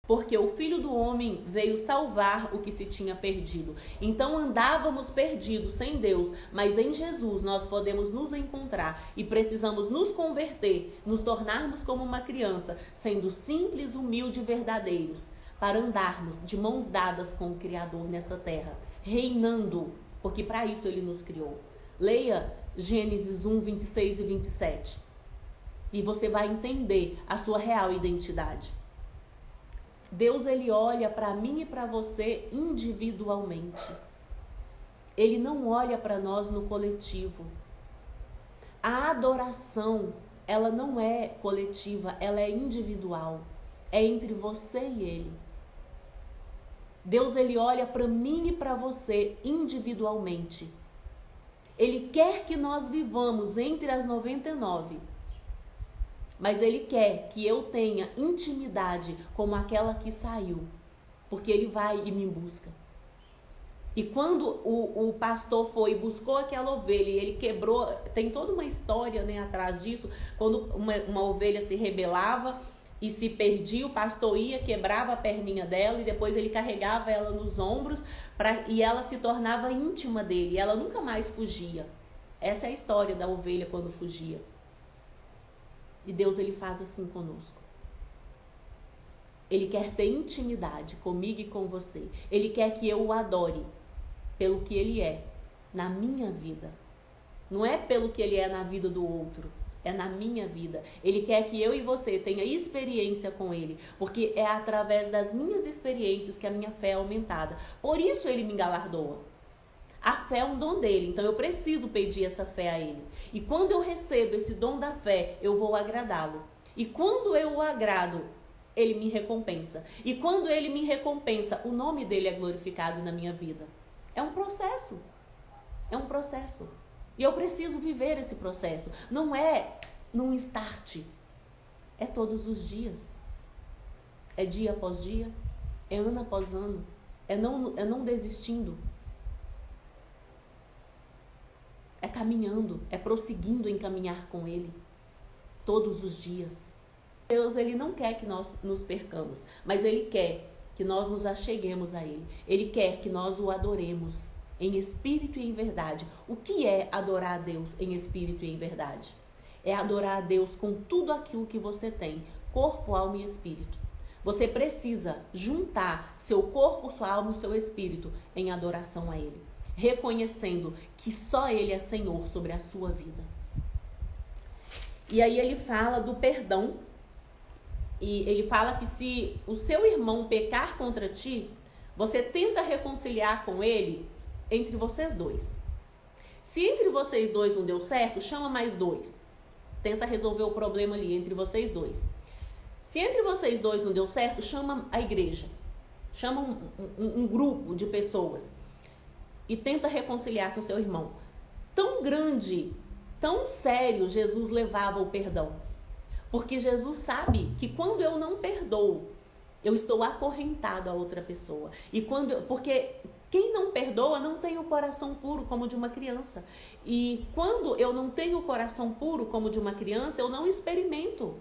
Porque o Filho do Homem veio salvar o que se tinha perdido. Então andávamos perdidos sem Deus, mas em Jesus nós podemos nos encontrar e precisamos nos converter, nos tornarmos como uma criança, sendo simples, humildes e verdadeiros, para andarmos de mãos dadas com o Criador nessa terra, reinando, porque para isso Ele nos criou. Leia Gênesis 1, 26 e 27 e você vai entender a sua real identidade. Deus, Ele olha para mim e para você individualmente. Ele não olha para nós no coletivo. A adoração, ela não é coletiva, ela é individual. É entre você e Ele. Deus, Ele olha para mim e para você individualmente. Ele quer que nós vivamos entre as 99. Mas Ele quer que eu tenha intimidade como aquela que saiu. Porque Ele vai e me busca. E quando o pastor foi e buscou aquela ovelha e ele quebrou, tem toda uma história, né, atrás disso. Quando uma ovelha se rebelava e se perdia, o pastor ia, quebrava a perninha dela e depois ele carregava ela nos ombros e ela se tornava íntima dele. E ela nunca mais fugia. Essa é a história da ovelha quando fugia. E Deus, Ele faz assim conosco. Ele quer ter intimidade comigo e com você. Ele quer que eu o adore pelo que Ele é na minha vida. Não é pelo que Ele é na vida do outro. É na minha vida. Ele quer que eu e você tenha experiência com Ele. Porque é através das minhas experiências que a minha fé é aumentada. Por isso Ele me galardoa. A fé é um dom dele, então eu preciso pedir essa fé a Ele. E quando eu recebo esse dom da fé, eu vou agradá-lo. E quando eu o agrado, Ele me recompensa. E quando Ele me recompensa, o nome dele é glorificado na minha vida. É um processo. É um processo. E eu preciso viver esse processo. Não é num start. É todos os dias. É dia após dia. É ano após ano. É não desistindo. É caminhando, é prosseguindo em caminhar com Ele todos os dias. Deus, Ele não quer que nós nos percamos, mas Ele quer que nós nos acheguemos a Ele. Ele quer que nós o adoremos em espírito e em verdade. O que é adorar a Deus em espírito e em verdade? É adorar a Deus com tudo aquilo que você tem, corpo, alma e espírito. Você precisa juntar seu corpo, sua alma e seu espírito em adoração a Ele, reconhecendo que só Ele é Senhor sobre a sua vida. E aí ele fala do perdão. E ele fala que se o seu irmão pecar contra ti, você tenta reconciliar com ele entre vocês dois. Se entre vocês dois não deu certo, chama mais dois. Tenta resolver o problema ali entre vocês dois. Se entre vocês dois não deu certo, chama a igreja. Chama um grupo de pessoas. E tenta reconciliar com seu irmão. Tão grande, tão sério, Jesus levava o perdão. Porque Jesus sabe que quando eu não perdoo, eu estou acorrentado a outra pessoa. Porque quem não perdoa não tem o coração puro como de uma criança. E quando eu não tenho o coração puro como de uma criança, eu não experimento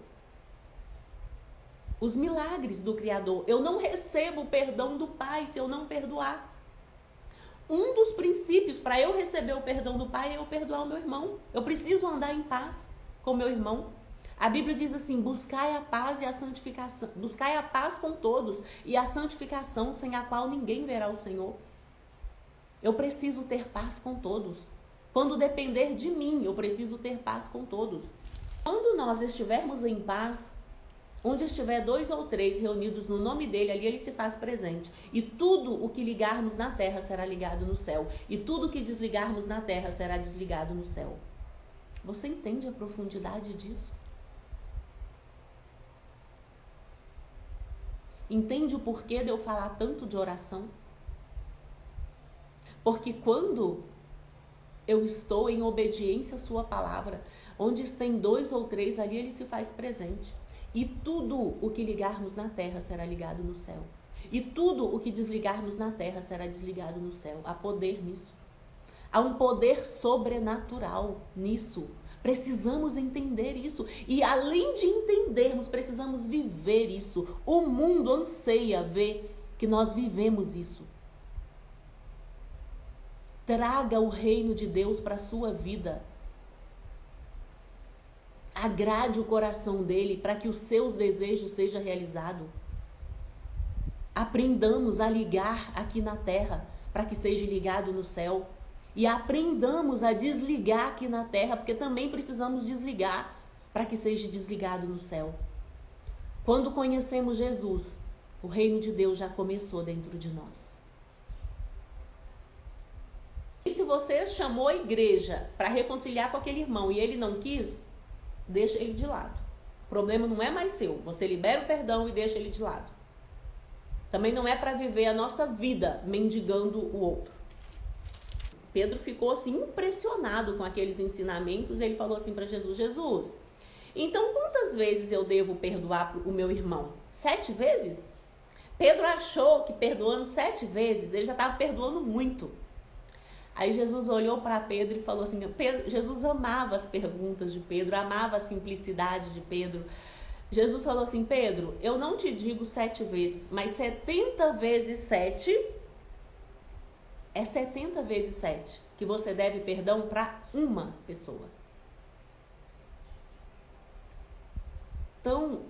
os milagres do Criador. Eu não recebo o perdão do Pai se eu não perdoar. Um dos princípios para eu receber o perdão do Pai é eu perdoar o meu irmão. Eu preciso andar em paz com o meu irmão. A Bíblia diz assim: buscai a paz e a santificação. Buscai a paz com todos e a santificação, sem a qual ninguém verá o Senhor. Eu preciso ter paz com todos. Quando depender de mim, eu preciso ter paz com todos. Quando nós estivermos em paz, onde estiver 2 ou 3 reunidos no nome dele, ali ele se faz presente. E tudo o que ligarmos na terra será ligado no céu. E tudo o que desligarmos na terra será desligado no céu. Você entende a profundidade disso? Entende o porquê de eu falar tanto de oração? Porque quando eu estou em obediência à sua palavra, onde tem 2 ou 3, ali ele se faz presente. E tudo o que ligarmos na terra será ligado no céu. E tudo o que desligarmos na terra será desligado no céu. Há poder nisso. Há um poder sobrenatural nisso. Precisamos entender isso. E além de entendermos, precisamos viver isso. O mundo anseia ver que nós vivemos isso. Traga o reino de Deus para a sua vida. Agrade o coração dele para que os seus desejos sejam realizados. Aprendamos a ligar aqui na terra para que seja ligado no céu. E aprendamos a desligar aqui na terra, porque também precisamos desligar para que seja desligado no céu. Quando conhecemos Jesus, o reino de Deus já começou dentro de nós. E se você chamou a igreja para reconciliar com aquele irmão e ele não quis, deixa ele de lado. O problema não é mais seu. Você libera o perdão e deixa ele de lado. Também não é para viver a nossa vida mendigando o outro. Pedro ficou assim impressionado com aqueles ensinamentos. Ele falou assim para Jesus: Jesus, então quantas vezes eu devo perdoar o meu irmão? 7 vezes? Pedro achou que perdoando 7 vezes, ele já estava perdoando muito. Aí Jesus olhou para Pedro e falou assim, Jesus amava as perguntas de Pedro, amava a simplicidade de Pedro. Jesus falou assim: Pedro, eu não te digo 7 vezes, mas 70 vezes 7, é 70 vezes 7 que você deve perdão para uma pessoa. Tão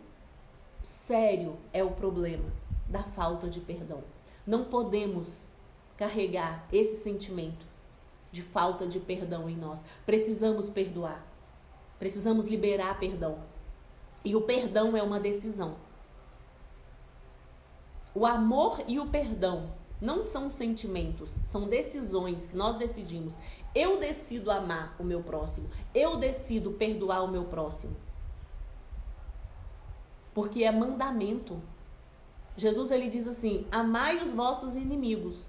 sério é o problema da falta de perdão. Não podemos carregar esse sentimento de falta de perdão em nós. Precisamos perdoar. Precisamos liberar perdão. E o perdão é uma decisão. O amor e o perdão não são sentimentos, são decisões que nós decidimos. Eu decido amar o meu próximo. Eu decido perdoar o meu próximo. Porque é mandamento. Jesus, ele diz assim: amai os vossos inimigos.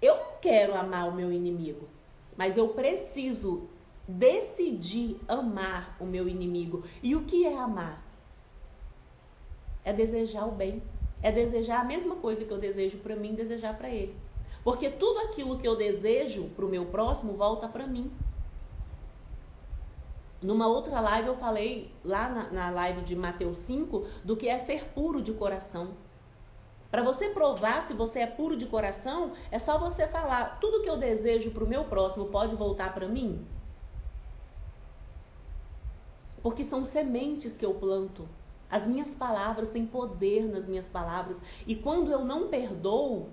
Eu não quero amar o meu inimigo, mas eu preciso decidir amar o meu inimigo. E o que é amar? É desejar o bem. É desejar a mesma coisa que eu desejo para mim, desejar para ele. Porque tudo aquilo que eu desejo para o meu próximo volta para mim. Numa outra live eu falei, lá na live de Mateus 5, do que é ser puro de coração. Para você provar se você é puro de coração, é só você falar: tudo que eu desejo para o meu próximo pode voltar para mim? Porque são sementes que eu planto. As minhas palavras têm poder nas minhas palavras. E quando eu não perdoo,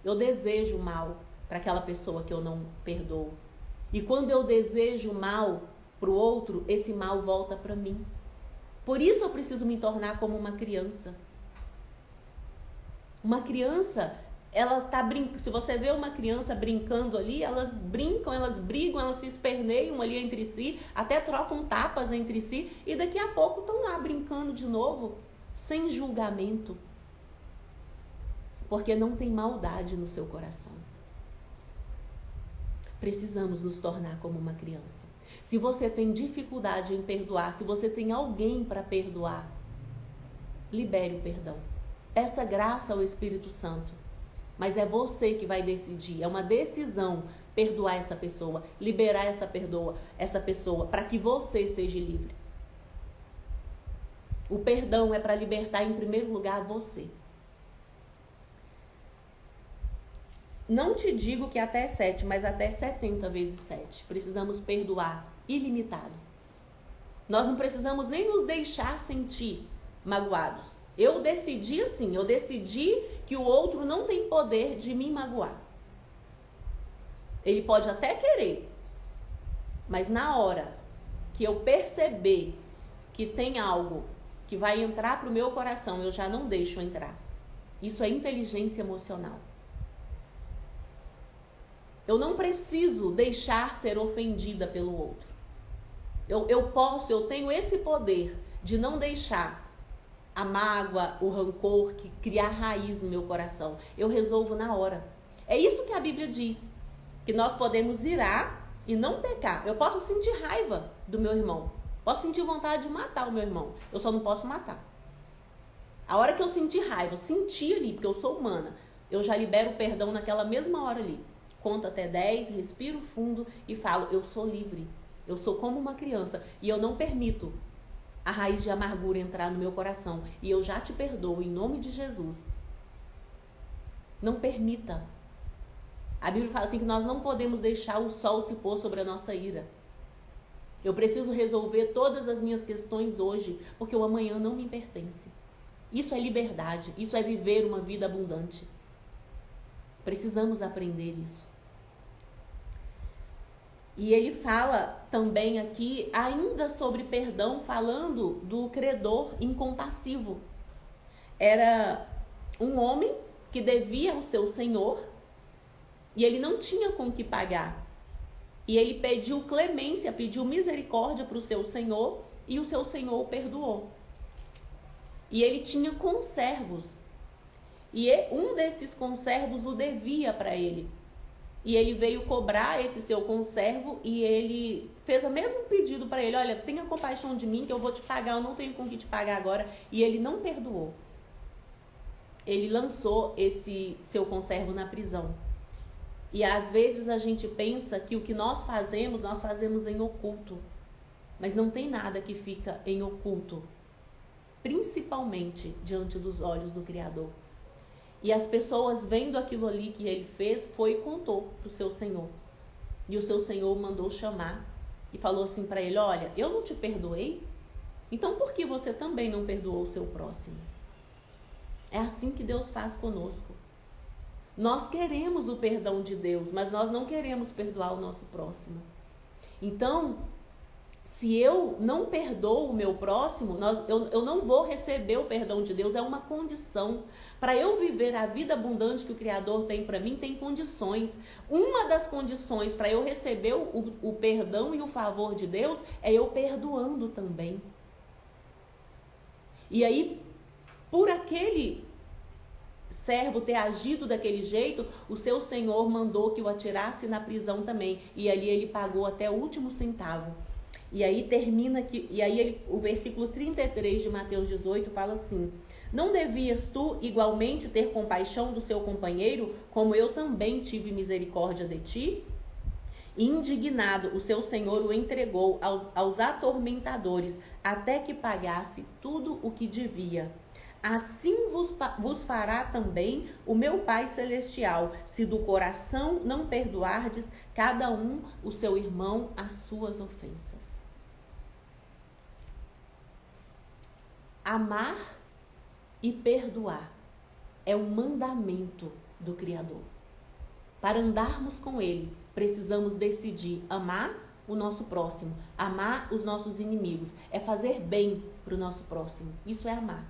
eu desejo mal para aquela pessoa que eu não perdoo. E quando eu desejo mal para o outro, esse mal volta para mim. Por isso eu preciso me tornar como uma criança. Uma criança, ela está brincando. Se você vê uma criança brincando ali, elas brincam, elas brigam, elas se esperneiam ali entre si, até trocam tapas entre si, e daqui a pouco estão lá brincando de novo, sem julgamento. Porque não tem maldade no seu coração. Precisamos nos tornar como uma criança. Se você tem dificuldade em perdoar, se você tem alguém para perdoar, libere o perdão. Peça graça ao Espírito Santo. Mas é você que vai decidir. É uma decisão perdoar essa pessoa, liberar essa pessoa, para que você seja livre. O perdão é para libertar em primeiro lugar você. Não te digo que até 7, mas até 70 vezes 7. Precisamos perdoar ilimitado. Nós não precisamos nem nos deixar sentir magoados. Eu decidi assim, eu decidi que o outro não tem poder de me magoar. Ele pode até querer, mas na hora que eu perceber que tem algo que vai entrar para o meu coração, eu já não deixo entrar. Isso é inteligência emocional. Eu não preciso deixar ser ofendida pelo outro. Eu tenho esse poder de não deixar a mágoa, o rancor, que criar raiz no meu coração. Eu resolvo na hora. É isso que a Bíblia diz, que nós podemos irar e não pecar. Eu posso sentir raiva do meu irmão, posso sentir vontade de matar o meu irmão, eu só não posso matar. A hora que eu sentir raiva, sentir ali, porque eu sou humana, eu já libero o perdão naquela mesma hora ali. conto até 10, respiro fundo e falo, eu sou livre, eu sou como uma criança e eu não permito a raiz de amargura entrar no meu coração e eu já te perdoo em nome de Jesus. Não permita. A Bíblia fala assim que nós não podemos deixar o sol se pôr sobre a nossa ira. Eu preciso resolver todas as minhas questões hoje, porque o amanhã não me pertence. Isso é liberdade, isso é viver uma vida abundante. Precisamos aprender isso. E ele fala também aqui, ainda sobre perdão, falando do credor incompassivo. Era um homem que devia ao seu senhor e ele não tinha com que pagar. E ele pediu clemência, pediu misericórdia para o seu senhor e o seu senhor o perdoou. E ele tinha conservos. E um desses conservos o devia para ele. E ele veio cobrar esse seu conservo e ele fez o mesmo pedido para ele. Olha, tenha compaixão de mim que eu vou te pagar, eu não tenho com que te pagar agora. E ele não perdoou. Ele lançou esse seu conservo na prisão. E às vezes a gente pensa que o que nós fazemos em oculto. Mas não tem nada que fica em oculto. Principalmente diante dos olhos do Criador. E as pessoas vendo aquilo ali que ele fez, foi e contou para o seu senhor. E o seu senhor mandou chamar e falou assim para ele, olha, eu não te perdoei, então por que você também não perdoou o seu próximo? É assim que Deus faz conosco. Nós queremos o perdão de Deus, mas nós não queremos perdoar o nosso próximo. Então, se eu não perdoo o meu próximo, eu não vou receber o perdão de Deus, é uma condição. Para eu viver a vida abundante que o Criador tem para mim, tem condições. Uma das condições para eu receber o perdão e o favor de Deus é eu perdoando também. E aí, por aquele servo ter agido daquele jeito, o seu senhor mandou que o atirasse na prisão também. E ali ele pagou até o último centavo. E aí termina aqui, o versículo 33 de Mateus 18 fala assim: não devias tu igualmente ter compaixão do seu companheiro, como eu também tive misericórdia de ti? E indignado, o seu senhor o entregou aos atormentadores, até que pagasse tudo o que devia. Assim vos fará também o meu Pai Celestial, se do coração não perdoardes cada um o seu irmão as suas ofensas. Amar e perdoar é um mandamento do Criador. Para andarmos com Ele, precisamos decidir amar o nosso próximo, amar os nossos inimigos, é fazer bem para o nosso próximo. Isso é amar.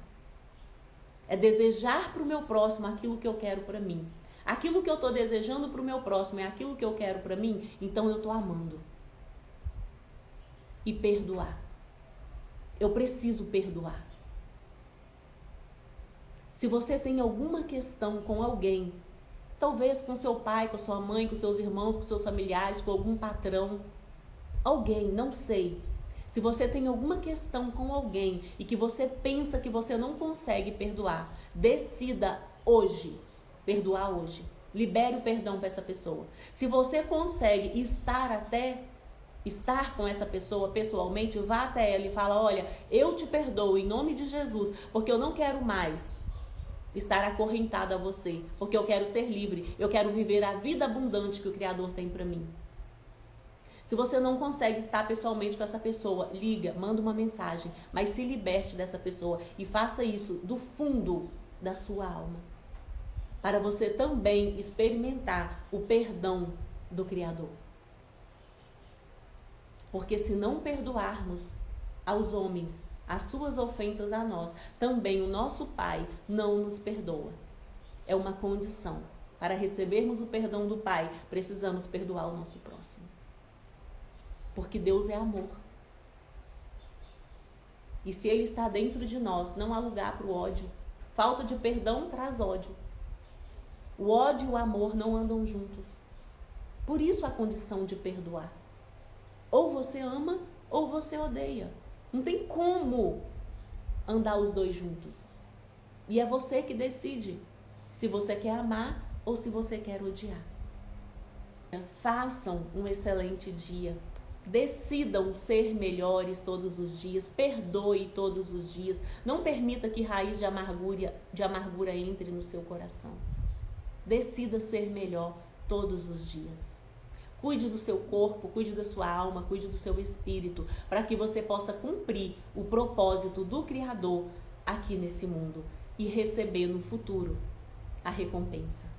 É desejar para o meu próximo aquilo que eu quero para mim. Aquilo que eu estou desejando para o meu próximo é aquilo que eu quero para mim, então eu estou amando. E perdoar. Eu preciso perdoar. Se você tem alguma questão com alguém, talvez com seu pai, com sua mãe, com seus irmãos, com seus familiares, com algum patrão, alguém, não sei. Se você tem alguma questão com alguém e que você pensa que você não consegue perdoar, decida hoje, perdoar hoje. Libere o perdão para essa pessoa. Se você consegue estar com essa pessoa pessoalmente, vá até ela e fala, olha, eu te perdoo em nome de Jesus, porque eu não quero mais estar acorrentada a você, porque eu quero ser livre, eu quero viver a vida abundante que o Criador tem para mim. Se você não consegue estar pessoalmente com essa pessoa, liga, manda uma mensagem, mas se liberte dessa pessoa e faça isso do fundo da sua alma, para você também experimentar o perdão do Criador. Porque se não perdoarmos aos homens as suas ofensas a nós, também o nosso Pai não nos perdoa. É uma condição. Para recebermos o perdão do Pai, precisamos perdoar o nosso próximo. Porque Deus é amor. E se Ele está dentro de nós, não há lugar para o ódio. Falta de perdão traz ódio. O ódio e o amor não andam juntos. Por isso a condição de perdoar. Ou você ama, ou você odeia. Não tem como andar os dois juntos. E é você que decide se você quer amar ou se você quer odiar. Façam um excelente dia. Decidam ser melhores todos os dias. Perdoe todos os dias. Não permita que raiz de amargura entre no seu coração. Decida ser melhor todos os dias. Cuide do seu corpo, cuide da sua alma, cuide do seu espírito, para que você possa cumprir o propósito do Criador aqui nesse mundo e receber no futuro a recompensa.